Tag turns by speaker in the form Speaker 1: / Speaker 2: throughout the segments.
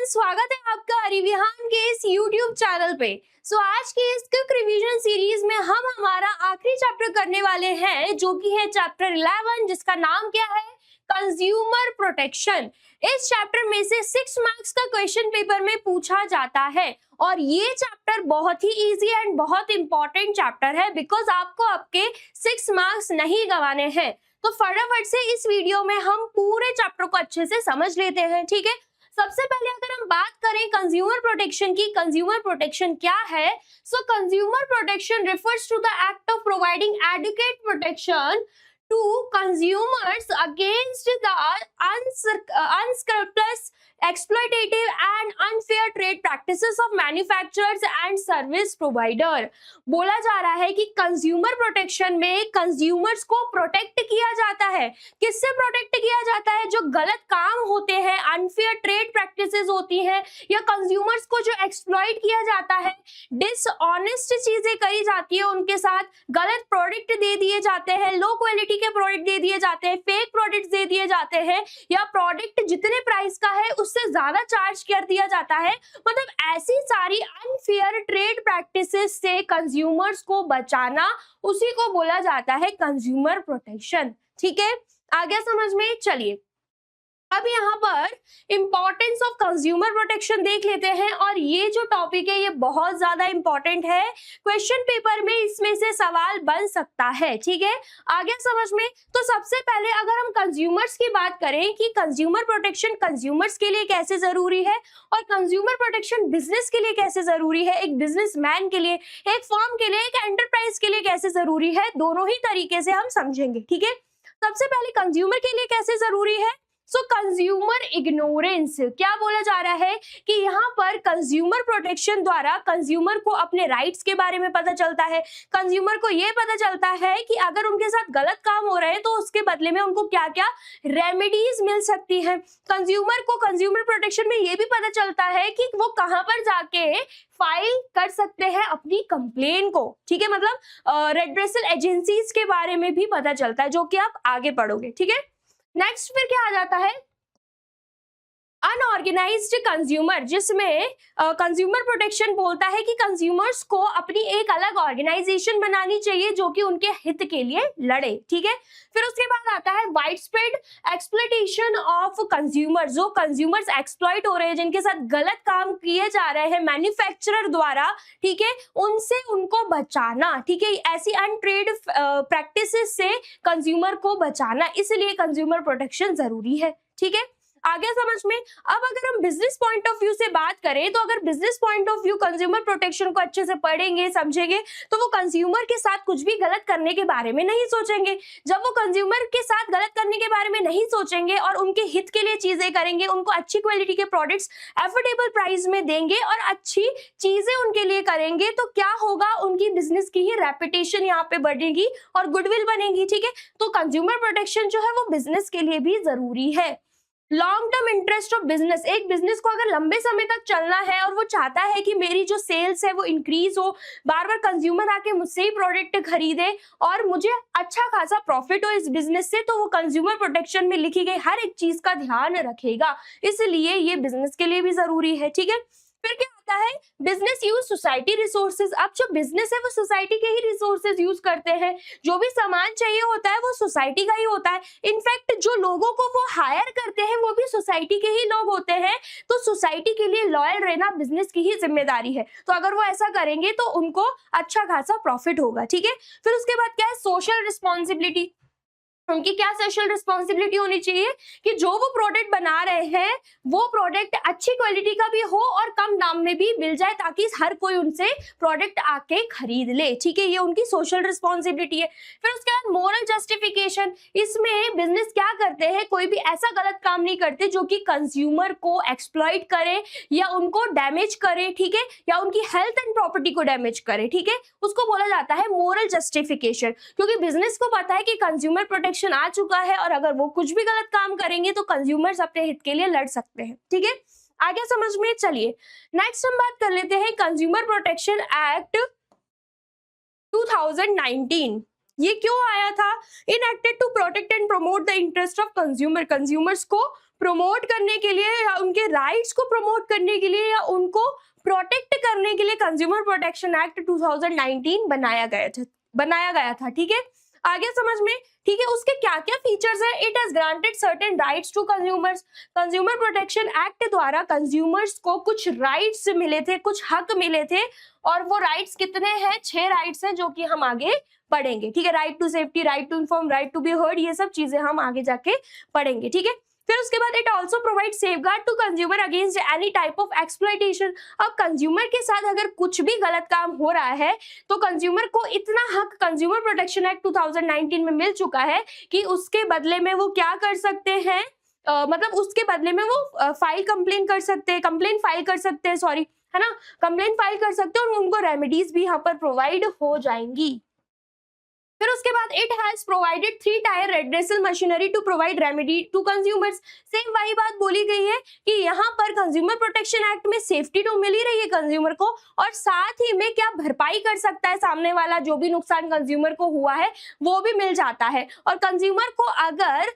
Speaker 1: Everyone, स्वागत है आपका अरिविहान के इस यूट्यूब चैनल पे। आज की इस क्विक रिवीजन सीरीज में हम हमारा आखिरी चैप्टर करने वाले हैं, जो कि है चैप्टर 11, जिसका नाम क्या है, कंज्यूमर प्रोटेक्शन। इस चैप्टर में से 6 मार्क्स का क्वेश्चन पेपर में पूछा जाता है और ये चैप्टर बहुत ही इजी एंड बहुत इंपॉर्टेंट चैप्टर है, बिकॉज आपको आपके 6 मार्क्स नहीं गंवाने हैं। तो फटाफट से इस वीडियो में हम पूरे चैप्टर को अच्छे से समझ लेते हैं, ठीक है। सबसे पहले अगर हम बात करें कंज्यूमर प्रोटेक्शन की, कंज्यूमर प्रोटेक्शन क्या है? Consumer protection refers to the act of providing adequate protection to consumers against the unscrupulous, exploitative and unfair trade practices of manufacturers and service provider। बोला जा रहा है कि कंज्यूमर प्रोटेक्शन में consumers को प्रोटेक्ट किया जाता है। किससे प्रोटेक्ट किया जाता है? जो गलत काम होते हैं, अनफेयर ट्रेड प्रैक्टिसेस होती हैं, या कंज्यूमर्स को जो एक्सप्लॉइट किया जाता है, डिसऑनेस्ट चीजें करी जाती है उनके साथ, गलत प्रोडक्ट दे दिए जाते हैं, लो क्वालिटी के प्रोडक्ट दे दिए जाते हैं, फेक प्रोडक्ट्स दे दिए जाते हैं, या प्रोडक्ट जितने प्राइस का है उससे ज्यादा चार्ज कर दिया जाता है। मतलब ऐसी सारी अनफेयर ट्रेड प्रैक्टिसेस से कंज्यूमर्स को बचाना, उसी को बोला जाता है कंज्यूमर प्रोटेक्शन। ठीक है, आगे समझ में चलिए। अब यहाँ पर इंपॉर्टेंस ऑफ कंज्यूमर प्रोटेक्शन देख लेते हैं, और ये जो टॉपिक है ये बहुत ज्यादा इंपॉर्टेंट है। क्वेश्चन पेपर में इसमें से सवाल बन सकता है, ठीक है। आगे समझ में, तो सबसे पहले अगर हम कंज्यूमर्स की बात करें कि कंज्यूमर प्रोटेक्शन कंज्यूमर्स के लिए कैसे जरूरी है और कंज्यूमर प्रोटेक्शन बिजनेस के लिए कैसे जरूरी है, एक बिजनेसमैन के लिए, एक फर्म के लिए, एक एंटरप्राइज के लिए कैसे जरूरी है, दोनों ही तरीके से हम समझेंगे, ठीक है। सबसे पहले कंज्यूमर के लिए कैसे जरूरी है? कंज्यूमर इग्नोरेंस, क्या बोला जा रहा है कि यहाँ पर कंज्यूमर प्रोटेक्शन द्वारा कंज्यूमर को अपने राइट्स के बारे में पता चलता है। कंज्यूमर को ये पता चलता है कि अगर उनके साथ गलत काम हो रहे हैं तो उसके बदले में उनको क्या क्या रेमेडीज मिल सकती है। कंज्यूमर को कंज्यूमर प्रोटेक्शन में ये भी पता चलता है कि वो कहाँ पर जाके फाइल कर सकते हैं अपनी कंप्लेन को, ठीक है। मतलब रेड्रेसल एजेंसीज के बारे में भी पता चलता है, जो कि आप आगे पढ़ोगे, ठीक है। नेक्स्ट फिर क्या आ जाता है, अनऑर्गेनाइज्ड कंज्यूमर, जिसमें कंज्यूमर प्रोटेक्शन बोलता है कि कंज्यूमर्स को अपनी एक अलग ऑर्गेनाइजेशन बनानी चाहिए जो कि उनके हित के लिए लड़े, ठीक है। फिर उसके बाद आता है wide spread exploitation of consumer, जो कंज्यूमर्स एक्सप्लॉइट हो रहे हैं, जिनके साथ गलत काम किए जा रहे हैं मैन्युफैक्चरर द्वारा, ठीक है, उनसे उनको बचाना, ठीक है। ऐसी अनट्रेड प्रैक्टिसेस से कंज्यूमर को बचाना, इसलिए कंज्यूमर प्रोटेक्शन जरूरी है, ठीक है। आगे समझ में। अब अगर हम बिजनेस पॉइंट ऑफ व्यू से बात करें, तो अगर business point of view consumer protection को अच्छे से पढ़ेंगे, समझेंगे, तो वो कंज्यूमर के साथ कुछ भी गलत करने के बारे में नहीं सोचेंगे। जब वो कंज्यूमर के साथ गलत करने के बारे में नहीं सोचेंगे और उनके हित के लिए चीजें करेंगे, उनको अच्छी क्वालिटी के प्रोडक्ट्स एफोर्डेबल प्राइस में देंगे और अच्छी चीजें उनके लिए करेंगे, तो क्या होगा, उनकी बिजनेस की ही रेपुटेशन यहाँ पे बढ़ेगी और गुडविल बनेगी, ठीक है। तो कंज्यूमर प्रोटेक्शन जो है वो बिजनेस के लिए भी जरूरी है। Long term interest of business, एक बिजनेस को अगर लंबे समय तक चलना है और वो चाहता है कि मेरी जो सेल्स है वो इंक्रीज हो, बार बार कंज्यूमर आके मुझसे ही प्रोडक्ट खरीदे और मुझे अच्छा खासा प्रॉफिट हो इस बिजनेस से, तो वो कंज्यूमर प्रोटेक्शन में लिखी गई हर एक चीज का ध्यान रखेगा। इसलिए ये बिजनेस के लिए भी जरूरी है, ठीक है। फिर क्या आता है, बिजनेस यूज सोसाइटी रिसोर्सेज। अब जो बिजनेस है वो सोसाइटी के ही रिसोर्सेज यूज करते हैं, जो भी सामान चाहिए होता है वो सोसाइटी का ही होता है। इनफैक्ट जो लोगों को वो हायर करते हैं वो भी सोसाइटी के ही लोग होते हैं, तो सोसाइटी के लिए लॉयल रहना बिजनेस की ही जिम्मेदारी है। तो अगर वो ऐसा करेंगे तो उनको अच्छा खासा प्रॉफिट होगा, ठीक है। फिर उसके बाद क्या है, सोशल रिस्पॉन्सिबिलिटी। उनकी क्या सोशल रिस्पॉन्सिबिलिटी होनी चाहिए कि जो वो प्रोडक्ट बना रहे हैं वो प्रोडक्ट अच्छी क्वालिटी का भी हो और कम दाम में भी मिल जाए, ताकि हर कोई उनसे प्रोडक्ट आके खरीद ले, ठीक है। ये उनकी सोशल रिस्पॉन्सिबिलिटी है। फिर उसके बाद मोरल जस्टिफिकेशन, इसमें बिजनेस क्या करते हैं, कोई भी ऐसा गलत काम नहीं करते जो कि कंज्यूमर को एक्सप्लॉइट करे या उनको डैमेज करे, ठीक है, या उनकी हेल्थ एंड प्रॉपर्टी को डैमेज करे, ठीक है। उसको बोला जाता है मोरल जस्टिफिकेशन, क्योंकि बिजनेस को पता है कि कंज्यूमर प्रोटेक्शन आ चुका है और अगर वो कुछ भी गलत काम करेंगे तो कंज्यूमर्स अपने हित के लिए लड़ सकते हैं, ठीक है। आगे समझ में चलिए। नेक्स्ट हम बात कर लेते हैं कंज्यूमर प्रोटेक्शन एक्ट 2019। ये क्यों आया था? Enacted to protect and promote the interest of consumer, consumers को प्रमोट करने के लिए या उनके राइट्स को प्रमोट करने के लिए या उनको प्रोटेक्ट करने के लिए कंज्यूमर प्रोटेक्शन एक्ट 2019 बनाया गया था। ठीक है, आगे समझ में। ठीक है, उसके क्या क्या फीचर्स है? It has granted certain rights to consumers. Consumer protection act द्वारा कंज्यूमर्स को कुछ राइट्स मिले थे, कुछ हक मिले थे, और वो राइट्स कितने हैं? 6 राइट्स हैं, जो कि हम आगे पढ़ेंगे। ठीक है, right to safety, right to inform, right to be heard, ये सब चीजें हम आगे जाके पढ़ेंगे। ठीक है, फिर उसके बाद it also provide safeguard to consumer against any type of exploitation. अब कंज्यूमर के साथ अगर कुछ भी गलत काम हो रहा है तो कंज्यूमर को इतना हक कंज्यूमर प्रोटेक्शन एक्ट 2019 में मिल चुका है कि उसके बदले में वो क्या कर सकते हैं, मतलब उसके बदले में वो कंप्लेन फाइल कर सकते हैं, सॉरी, है ना, कंप्लेन फाइल कर सकते हैं, और उनको रेमेडीज भी यहाँ पर प्रोवाइड हो जाएंगी। फिर उसके बाद it has provided 3 tier redressal machinery to provide remedy to consumers. Same वही बात बोली गई है कि यहाँ पर कंज्यूमर प्रोटेक्शन एक्ट में सेफ्टी तो मिल ही रही है कंज्यूमर को, और साथ ही में क्या भरपाई कर सकता है सामने वाला, जो भी नुकसान कंज्यूमर को हुआ है वो भी मिल जाता है। और कंज्यूमर को अगर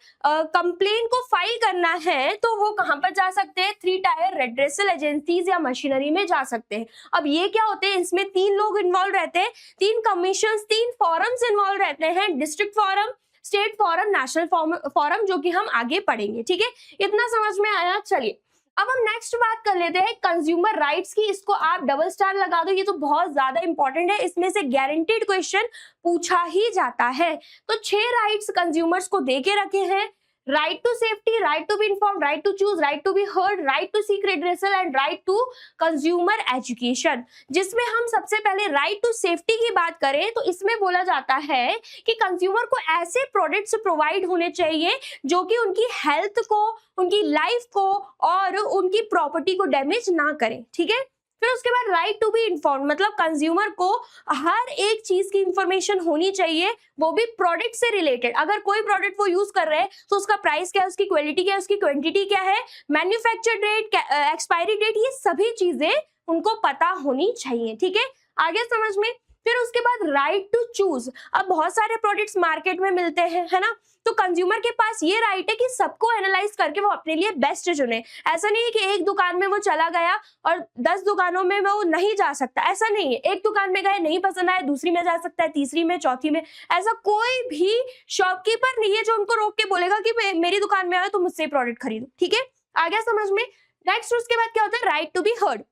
Speaker 1: कंप्लेन को फाइल करना है तो वो कहाँ पर जा सकते हैं? 3 टायर रेड्रेसल एजेंसीज या मशीनरी में जा सकते हैं। अब ये क्या होते हैं? इसमें 3 लोग इन्वॉल्व रहते हैं, 3 कमीशन, 3 फॉरम्स इन्वॉल्व रहते हैं, district forum, state forum, national forum, जो कि हम आगे पढ़ेंगे। ठीक है, इतना समझ में आया? चलिए अब हम नेक्स्ट बात कर लेते हैं कंज्यूमर राइट्स की। इसको आप डबल स्टार लगा दो, ये तो बहुत ज्यादा इंपॉर्टेंट है, इसमें से गारंटीड क्वेश्चन पूछा ही जाता है। तो 6 राइट्स कंज्यूमर्स को दे के रखे हैं, right to safety, right to be inform, right to choose, right to be heard, right to seek redressal and right to consumer education. जिसमें हम सबसे पहले राइट टू सेफ्टी की बात करें तो इसमें बोला जाता है कि कंज्यूमर को ऐसे प्रोडक्ट्स प्रोवाइड होने चाहिए जो कि उनकी हेल्थ को, उनकी लाइफ को और उनकी प्रॉपर्टी को डैमेज ना करें। ठीक है, फिर उसके बाद राइट टू बी इन्फॉर्म, मतलब कंज्यूमर को हर एक चीज की इंफॉर्मेशन होनी चाहिए, वो भी प्रोडक्ट से रिलेटेड। अगर कोई प्रोडक्ट वो यूज कर रहे हैं तो उसका प्राइस क्या है, उसकी क्वालिटी क्या है, उसकी क्वांटिटी क्या है, मैन्युफैक्चर डेट, एक्सपायरी डेट, ये सभी चीजें उनको पता होनी चाहिए। ठीक है, आगे समझ में। फिर उसके बाद राइट टू चूज। अब बहुत सारे प्रोडक्ट्स मार्केट में मिलते हैं, है ना, तो कंज्यूमर के पास ये राइट है कि सबको एनालाइज करके वो अपने लिए बेस्ट चुने। ऐसा नहीं है कि एक दुकान में वो चला गया और 10 दुकानों में वो नहीं जा सकता, ऐसा नहीं है। एक दुकान में गए, नहीं पसंद आया, दूसरी में जा सकता है, तीसरी में, चौथी में। ऐसा कोई भी शॉपकीपर नहीं है जो उनको रोक के बोलेगा कि मेरी दुकान में आए तो मुझसे प्रोडक्ट खरीदो। ठीक है, आ गया समझ में। नेक्स्ट उसके बाद क्या होता है? Right to be heard.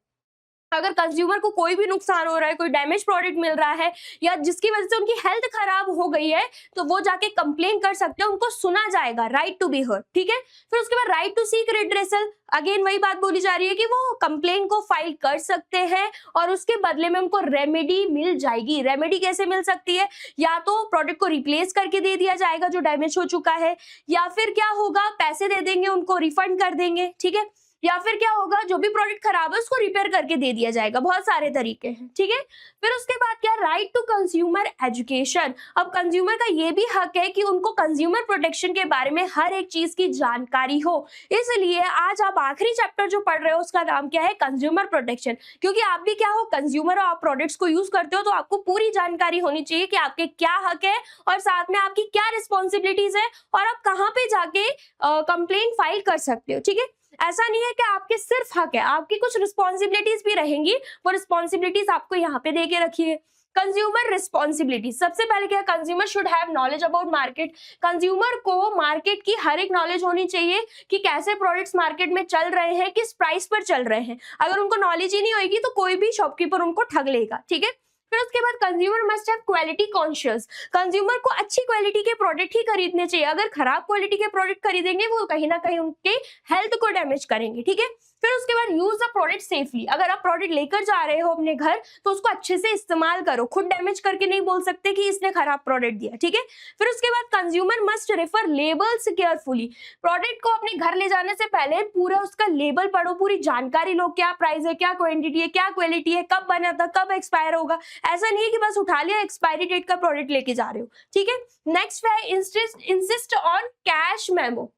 Speaker 1: अगर कंज्यूमर को कोई भी नुकसान हो रहा है, कोई डैमेज प्रोडक्ट मिल रहा है या जिसकी वजह से उनकी हेल्थ खराब हो गई है, तो वो जाके कंप्लेन कर सकते हैं, उनको सुना जाएगा, राइट टू बी हर्ड। ठीक है, फिर उसके बाद right to seek redressal. Again वही बात बोली जा रही है कि वो कंप्लेन को फाइल कर सकते हैं और उसके बदले में उनको रेमेडी मिल जाएगी। रेमेडी कैसे मिल सकती है? या तो प्रोडक्ट को रिप्लेस करके दे दिया जाएगा जो डैमेज हो चुका है, या फिर क्या होगा, पैसे दे देंगे, उनको रिफंड कर देंगे। ठीक है, या फिर क्या होगा, जो भी प्रोडक्ट खराब है उसको रिपेयर करके दे दिया जाएगा। बहुत सारे तरीके हैं। ठीक है, फिर उसके बाद क्या? Right to consumer education. अब कंज्यूमर का ये भी हक है कि उनको कंज्यूमर प्रोटेक्शन के बारे में हर एक चीज की जानकारी हो। इसलिए आज आप आखिरी चैप्टर जो पढ़ रहे हो उसका नाम क्या है? Consumer protection. क्योंकि आप भी क्या हो, कंज्यूमर हो, आप प्रोडक्ट्स को यूज करते हो, तो आपको पूरी जानकारी होनी चाहिए कि आपके क्या हक है और साथ में आपकी क्या रिस्पॉन्सिबिलिटीज है और आप कहाँ पे जाके कंप्लेन फाइल कर सकते हो। ठीक है, ऐसा नहीं है कि आपके सिर्फ हक है, आपकी कुछ रिस्पॉन्सिबिलिटीज भी रहेंगी, वो रिस्पॉन्सिबिलिटीज आपको यहाँ पे दे के रखी है। कंज्यूमर रिस्पॉन्सिबिलिटी, सबसे पहले क्या? Consumer should have knowledge about market. Consumer को मार्केट की हर एक नॉलेज होनी चाहिए कि कैसे प्रोडक्ट्स मार्केट में चल रहे हैं, किस प्राइस पर चल रहे हैं। अगर उनको नॉलेज ही नहीं होगी तो कोई भी शॉपकीपर उनको ठग लेगा। ठीक है, फिर उसके बाद consumer must have quality conscious. Consumer को अच्छी क्वालिटी के प्रोडक्ट ही खरीदने चाहिए। अगर खराब क्वालिटी के प्रोडक्ट खरीदेंगे वो कहीं ना कहीं उनके हेल्थ को डैमेज करेंगे। ठीक है, फिर उसके बाद यूज द प्रोडक्ट सेफली। अगर आप प्रोडक्ट लेकर जा रहे हो अपने घर तो उसको अच्छे से इस्तेमाल करो, खुद डैमेज करके नहीं बोल सकते कि इसने खराब प्रोडक्ट दिया। ठीक है, फिर उसके बाद consumer must refer labels carefully. Product को अपने घर ले जाने से पहले पूरा उसका लेबल पढ़ो, पूरी जानकारी लो, क्या प्राइस है, क्या क्वांटिटी है, क्या क्वालिटी है, कब बना था, कब एक्सपायर होगा। ऐसा नहीं है कि बस उठा लिया, एक्सपायरी डेट का प्रोडक्ट लेके जा रहे हो। ठीक है, नेक्स्ट है इंसिस्ट ऑन कैश मेमो।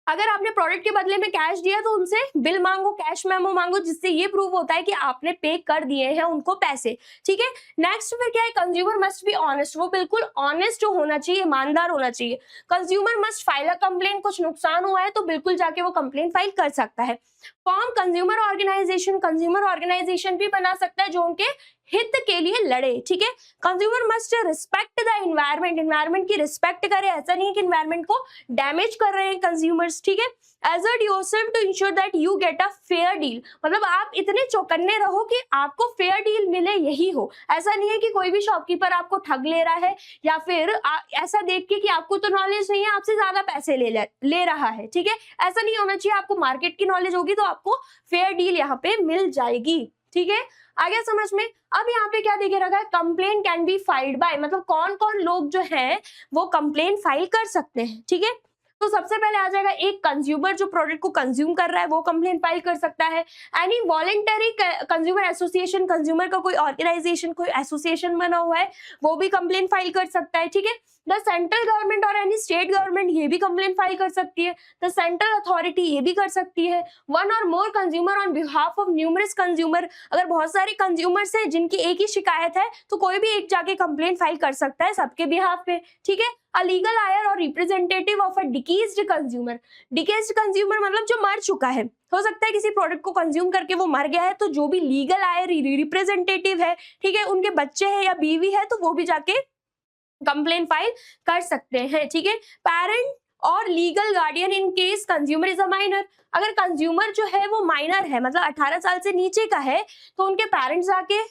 Speaker 1: अगर आपने प्रोडक्ट के बदले में कैश दिया तो उनसे बिल मांगो, कैश मेमो मांगो, जिससे ये प्रूव होता है कि आपने पे कर दिए हैं उनको पैसे, ठीक है। नेक्स्ट फिर क्या है, कंज्यूमर मस्ट बी ऑनेस्ट, वो बिल्कुल ऑनेस्ट होना चाहिए, ईमानदार होना चाहिए। Consumer must file a complaint, कुछ नुकसान हुआ है तो बिल्कुल जाके वो कंप्लेंट फाइल कर सकता है। Form consumer organisation, consumer organisation भी बना सकता है जो उनके हित के लिए लड़े, ठीक है। Consumer must respect the environment, environment की रिस्पेक्ट करे, ऐसा नहीं है कि एनवायरमेंट को डैमेज कर रहे हैं कंज्यूमर्स, ठीक है। Assert yourself to ensure that you get a fair deal, मतलब आप इतने चौकन्ने रहो कि आपको फेयर डील मिले, यही हो। ऐसा नहीं है कि कोई भी शॉपकीपर आपको ठग ले रहा है या फिर ऐसा देख के कि आपको तो नॉलेज नहीं है, आपसे ज्यादा पैसे ले रहा है, ठीक है। ऐसा नहीं होना चाहिए, आपको मार्केट की नॉलेज होगी तो आपको फेयर डील यहाँ पे मिल जाएगी, ठीक है। आ गया समझ में। अब यहाँ पे क्या देखे रखा है, complain can be filed by, मतलब कौन कौन लोग जो हैं वो कंप्लेन फाइल कर सकते हैं, ठीक है। तो सबसे पहले आ जाएगा एक कंज्यूमर, जो प्रोडक्ट को कंज्यूम कर रहा है वो कंप्लेन फाइल कर सकता है। Any voluntary consumer association, consumer का कोई ऑर्गेनाइजेशन, कोई एसोसिएशन बना हुआ है वो भी कंप्लेन फाइल कर सकता है, ठीक है। द सेंट्रल गवर्नमेंट और एनी स्टेट गवर्नमेंट ये भी कंप्लेन फाइल कर सकती है। द सेंट्रल अथॉरिटी ये भी कर सकती है। वन और more consumer on behalf of numerous consumer, अगर बहुत सारे कंज्यूमर्स हैं जिनकी एक ही शिकायत है तो कोई भी एक जाके कंप्लेन फाइल कर सकता है सबके बिहाफ पे, ठीक है। अ लीगल आयर और representative of a deceased consumer, deceased consumer मतलब जो मर चुका है, हो सकता है किसी प्रोडक्ट को कंज्यूम करके वो मर गया है, तो जो भी लीगल आयर रिप्रेजेंटेटिव है, ठीक है, उनके बच्चे हैं या बीवी है तो वो भी जाके कंप्लेन फाइल कर सकते हैं, ठीक है। पेरेंट और legal guardian in case consumer is a minor, अगर कंज्यूमर जो है वो माइनर है, मतलब 18 साल से नीचे का है, तो उनके पेरेंट्स जाके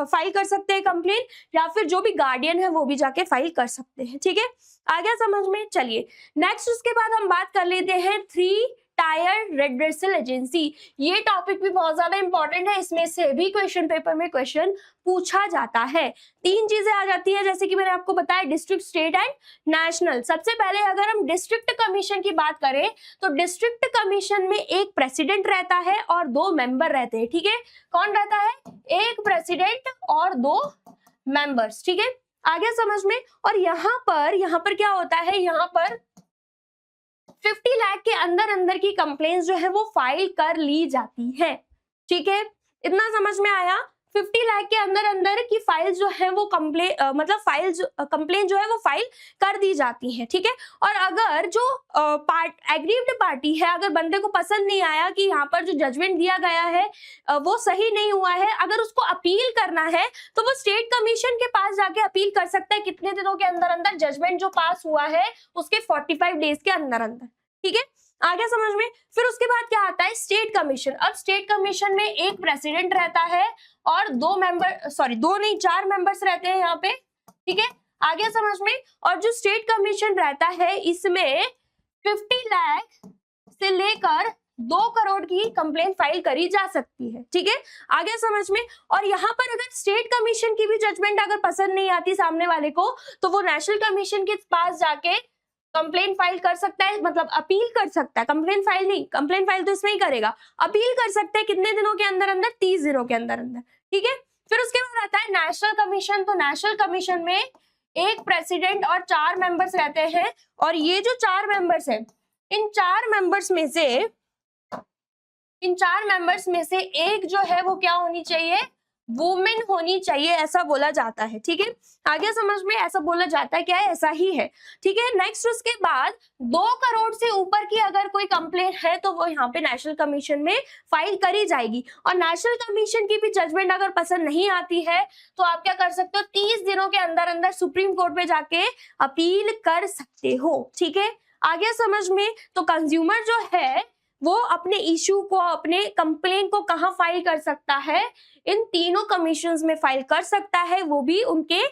Speaker 1: फाइल कर सकते हैं कंप्लेन, या फिर जो भी गार्डियन है वो भी जाके फाइल कर सकते हैं, ठीक है। आ गया समझ में। चलिए नेक्स्ट उसके बाद हम बात कर लेते हैं 3 टायर रेड्रेसल एजेंसी। ये टॉपिक भी बहुत ज्यादा इंपॉर्टेंट है, इसमें से भी क्वेश्चन पेपर में क्वेश्चन पूछा जाता है। 3 चीजें आ जाती है, जैसे कि मैंने आपको बताया, डिस्ट्रिक्ट, स्टेट एंड नेशनल। सबसे पहले अगर हम डिस्ट्रिक्ट कमीशन की बात करें तो डिस्ट्रिक्ट कमीशन में एक प्रेसिडेंट रहता है और 2 मेंबर रहते हैं, ठीक है। कौन रहता है, एक प्रेसिडेंट और 2 मेंबर्स, ठीक है। आगे समझ में। और यहाँ पर क्या होता है, यहाँ पर 50 लाख के अंदर की कंप्लेंट्स जो है वो फाइल कर ली जाती है, ठीक है। इतना समझ में आया। 50 लाख के अंदर की फाइल्स जो है वो कंप्लेन जो है वो फाइल कर दी जाती है, ठीक है। और अगर जो एग्रीव्ड पार्टी है, अगर बंदे को पसंद नहीं आया कि यहाँ पर जो जजमेंट दिया गया है वो सही नहीं हुआ है, अगर उसको अपील करना है तो वो स्टेट कमीशन के पास जाके अपील कर सकता है, कितने दिनों के अंदर जजमेंट जो पास हुआ है उसके 45 डेज के अंदर, ठीक है। आगे समझ में। फिर उसके बाद क्या आता है, स्टेट कमीशन। अब स्टेट कमीशन में एक प्रेसिडेंट रहता है और 2 नहीं 4 मेंबर्स रहते हैं यहाँ पे, ठीक है। आगे समझ में। और जो स्टेट कमीशन रहता है इसमें 50 लाख से लेकर 2 करोड़ की कंप्लेंट फाइल करी जा सकती है, ठीक है। आगे समझ में। और यहाँ पर अगर स्टेट कमीशन की भी जजमेंट अगर पसंद नहीं आती सामने वाले को, तो वो नेशनल कमीशन के पास जाके कंप्लेंट फाइल कर सकता है, मतलब अपील कर सकता है। कंप्लेंट फाइल तो इसमें ही करेगा, अपील कर सकते हैं कितने दिनों के अंदर, 30 दिनों के अंदर, ठीक है। फिर उसके बाद आता है नेशनल कमीशन। तो नेशनल कमीशन में एक प्रेसिडेंट और 4 मेंबर्स रहते हैं, और ये जो 4 मेंबर्स हैं, इन 4 मेंबर्स में से एक जो है वो क्या होनी चाहिए, वुमेन होनी चाहिए, ऐसा बोला जाता है, ठीक है। आगे समझ में। ऐसा बोला जाता है, क्या है, ऐसा ही है, ठीक है। नेक्स्ट उसके बाद 2 करोड़ से ऊपर की अगर कोई कंप्लेंट है तो वो यहाँ पे नेशनल कमीशन में फाइल करी जाएगी। और नेशनल कमीशन की भी जजमेंट अगर पसंद नहीं आती है तो आप क्या कर सकते हो, 30 दिनों के अंदर सुप्रीम कोर्ट में जाके अपील कर सकते हो, ठीक है। आगे समझ में। तो कंज्यूमर जो है वो अपने इशू को, अपने कंप्लेंट को कहाँ फाइल कर सकता है, इन तीनों कमीशंस में फाइल कर सकता है, वो भी उनके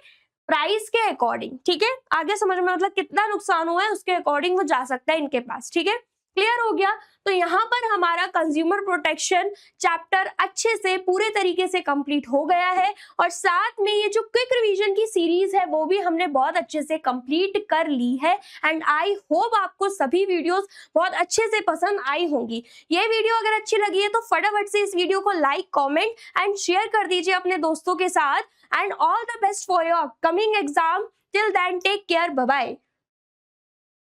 Speaker 1: प्राइस के अकॉर्डिंग, ठीक है। आगे समझ में, मतलब कितना नुकसान हुआ है उसके अकॉर्डिंग वो जा सकता है इनके पास, ठीक है। क्लियर हो गया। तो यहाँ पर हमारा कंज्यूमर प्रोटेक्शन चैप्टर अच्छे से पूरे तरीके से कंप्लीट हो गया है, और साथ में ये जो क्विक रिवीजन की सीरीज है वो भी हमने बहुत अच्छे से कंप्लीट कर ली है। एंड आई होप आपको सभी वीडियोस बहुत अच्छे से पसंद आई होंगी। ये वीडियो अगर अच्छी लगी है तो फटाफट से इस वीडियो को लाइक, कॉमेंट एंड शेयर कर दीजिए अपने दोस्तों के साथ। And all the best for your upcoming exam. Till then take care, bye bye.